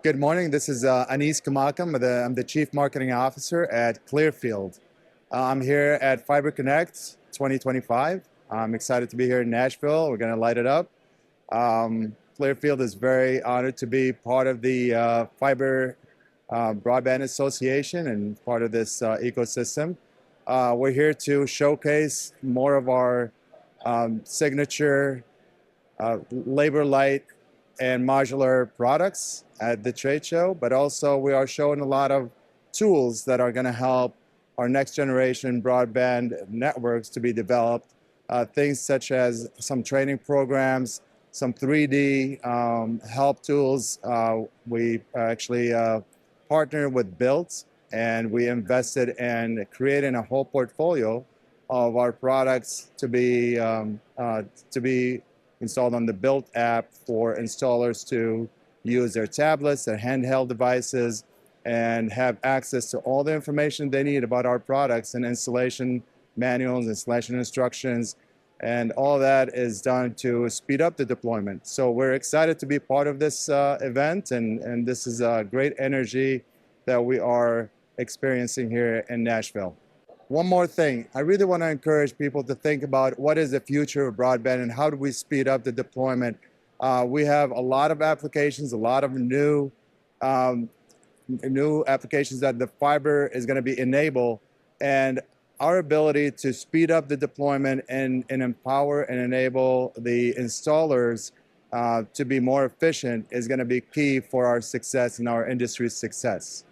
Good morning. This is Khemakhem. I'm the Chief Marketing Officer at Clearfield. I'm here at Fiber Connect 2025. I'm excited to be here in Nashville. We're going to light it up. Clearfield is very honored to be part of the Fiber Broadband Association and part of this ecosystem. We're here to showcase more of our signature labor light and modular products at the trade show, but also we are showing a lot of tools that are going to help our next generation broadband networks to be developed. Things such as some training programs, some 3D help tools. We actually partnered with Built, and we invested in creating a whole portfolio of our products to be installed on the Built app for installers to use their tablets, their handheld devices, and have access to all the information they need about our products and installation manuals, installation instructions, and all that is done to speed up the deployment. So we're excited to be part of this event, and this is a great energy that we are experiencing here in Nashville. One more thing, I really want to encourage people to think about what is the future of broadband and how do we speed up the deployment. We have a lot of applications, a lot of new applications that the fiber is going to be enabled, and our ability to speed up the deployment and empower and enable the installers to be more efficient is going to be key for our success and our industry's success.